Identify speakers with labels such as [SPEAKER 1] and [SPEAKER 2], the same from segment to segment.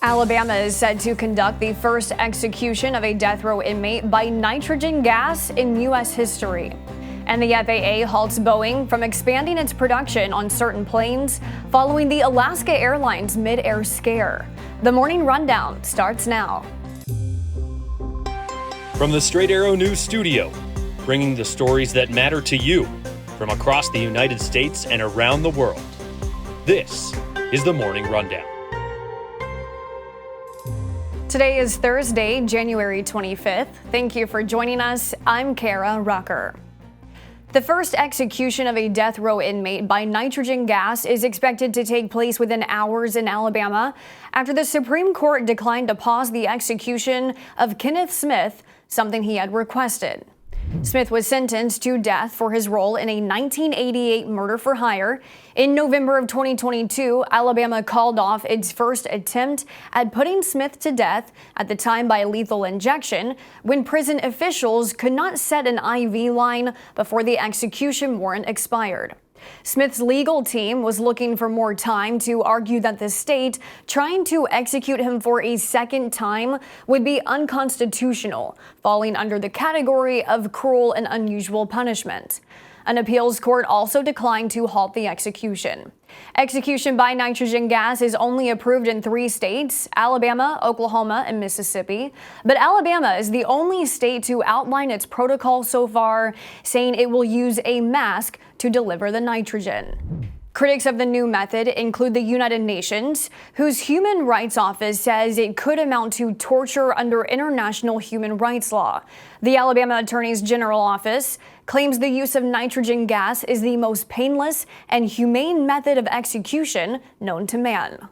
[SPEAKER 1] Alabama is set to conduct the first execution of a death row inmate by nitrogen gas in U.S. history. And the FAA halts Boeing from expanding its production on certain planes following the Alaska Airlines midair scare. The Morning Rundown starts now.
[SPEAKER 2] From the Straight Arrow News Studio, bringing the stories that matter to you from across the United States and around the world. This is the Morning Rundown.
[SPEAKER 1] Today is Thursday, January 25th. Thank you for joining us. I'm Kara Rucker. The first execution of a death row inmate by nitrogen gas is expected to take place within hours in Alabama after the Supreme Court declined to pause the execution of Kenneth Smith, something he had requested. Smith was sentenced to death for his role in a 1988 murder for hire. In November of 2022, Alabama called off its first attempt at putting Smith to death, at the time by lethal injection, when prison officials could not set an IV line before the execution warrant expired. Smith's legal team was looking for more time to argue that the state trying to execute him for a second time would be unconstitutional, falling under the category of cruel and unusual punishment. An appeals court also declined to halt the execution. Execution by nitrogen gas is only approved in 3 states: Alabama, Oklahoma, and Mississippi. But Alabama is the only state to outline its protocol so far, saying it will use a mask to deliver the nitrogen. Critics of the new method include the United Nations, whose Human Rights Office says it could amount to torture under international human rights law. The Alabama Attorney General's Office claims the use of nitrogen gas is the most painless and humane method of execution known to man.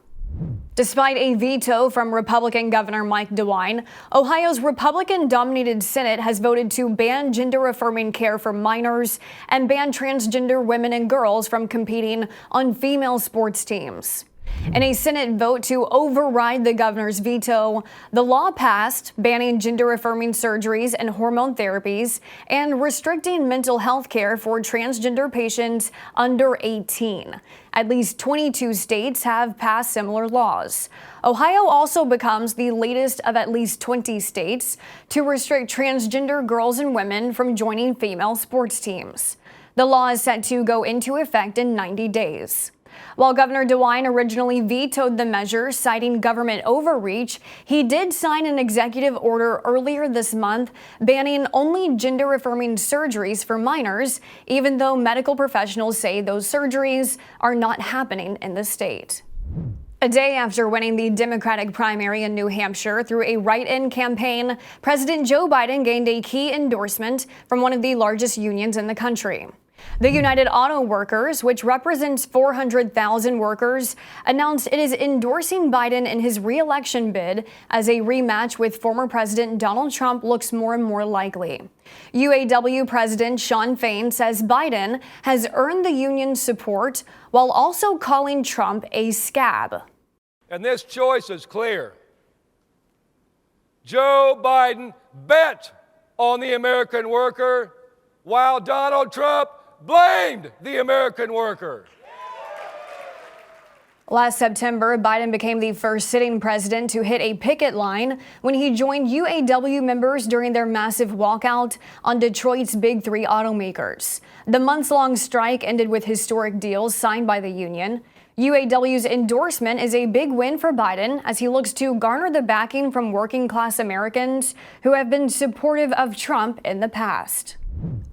[SPEAKER 1] Despite a veto from Republican Governor Mike DeWine, Ohio's Republican-dominated Senate has voted to ban gender-affirming care for minors and ban transgender women and girls from competing on female sports teams. In a Senate vote to override the governor's veto, the law passed, banning gender-affirming surgeries and hormone therapies and restricting mental health care for transgender patients under 18. At least 22 states have passed similar laws. Ohio also becomes the latest of at least 20 states to restrict transgender girls and women from joining female sports teams. The law is set to go into effect in 90 days. While Governor DeWine originally vetoed the measure, citing government overreach, he did sign an executive order earlier this month banning only gender-affirming surgeries for minors, even though medical professionals say those surgeries are not happening in the state. A day after winning the Democratic primary in New Hampshire through a write-in campaign, President Joe Biden gained a key endorsement from one of the largest unions in the country. The United Auto Workers, which represents 400,000 workers, announced it is endorsing Biden in his re-election bid as a rematch with former President Donald Trump looks more and more likely. UAW President Shawn Fain says Biden has earned the union's support while also calling Trump a scab.
[SPEAKER 3] And this choice is clear. Joe Biden bet on the American worker while Donald Trump blamed the American worker.
[SPEAKER 1] Last September, Biden became the first sitting president to hit a picket line when he joined UAW members during their massive walkout on Detroit's Big 3 automakers. The months-long strike ended with historic deals signed by the union. UAW's endorsement is a big win for Biden as he looks to garner the backing from working-class Americans who have been supportive of Trump in the past.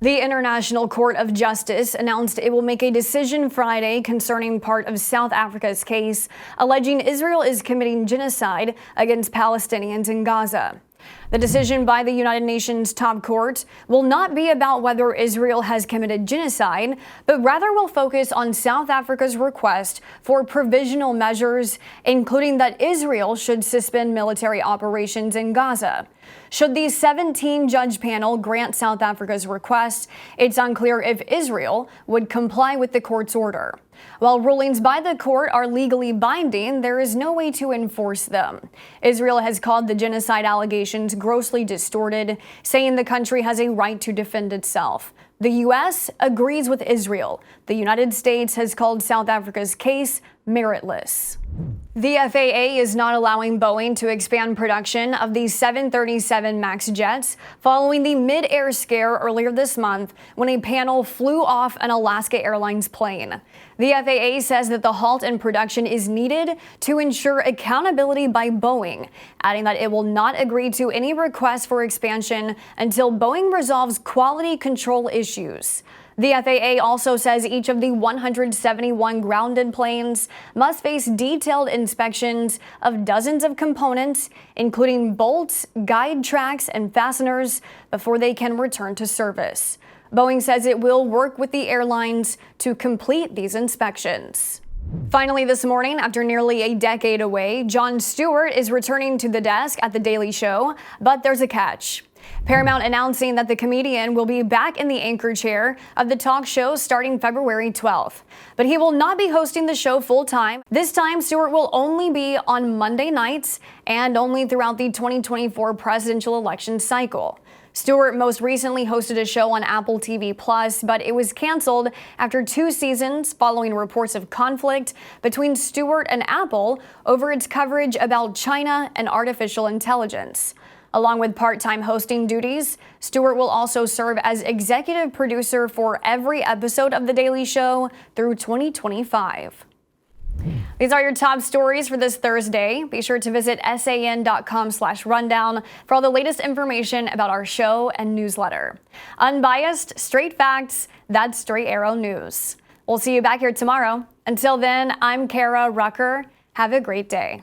[SPEAKER 1] The International Court of Justice announced it will make a decision Friday concerning part of South Africa's case alleging Israel is committing genocide against Palestinians in Gaza. The decision by the United Nations top court will not be about whether Israel has committed genocide, but rather will focus on South Africa's request for provisional measures, including that Israel should suspend military operations in Gaza. Should the 17-judge panel grant South Africa's request, it's unclear if Israel would comply with the court's order. While rulings by the court are legally binding, there is no way to enforce them. Israel has called the genocide allegations grossly distorted, saying the country has a right to defend itself. The U.S. agrees with Israel. The United States has called South Africa's case meritless. The FAA is not allowing Boeing to expand production of the 737 MAX jets following the mid-air scare earlier this month when a panel flew off an Alaska Airlines plane. The FAA says that the halt in production is needed to ensure accountability by Boeing, adding that it will not agree to any requests for expansion until Boeing resolves quality control issues. The FAA also says each of the 171 grounded planes must face detailed inspections of dozens of components, including bolts, guide tracks, and fasteners, before they can return to service. Boeing says it will work with the airlines to complete these inspections. Finally this morning, after nearly a decade away, Jon Stewart is returning to the desk at The Daily Show, but there's a catch. Paramount announcing that the comedian will be back in the anchor chair of the talk show starting February 12th. But he will not be hosting the show full-time. This time, Stewart will only be on Monday nights and only throughout the 2024 presidential election cycle. Stewart most recently hosted a show on Apple TV+, but it was canceled after 2 seasons following reports of conflict between Stewart and Apple over its coverage about China and artificial intelligence. Along with part-time hosting duties, Stewart will also serve as executive producer for every episode of The Daily Show through 2025. These are your top stories for this Thursday. Be sure to visit san.com/rundown for all the latest information about our show and newsletter. Unbiased, straight facts, that's Straight Arrow News. We'll see you back here tomorrow. Until then, I'm Kara Rucker. Have a great day.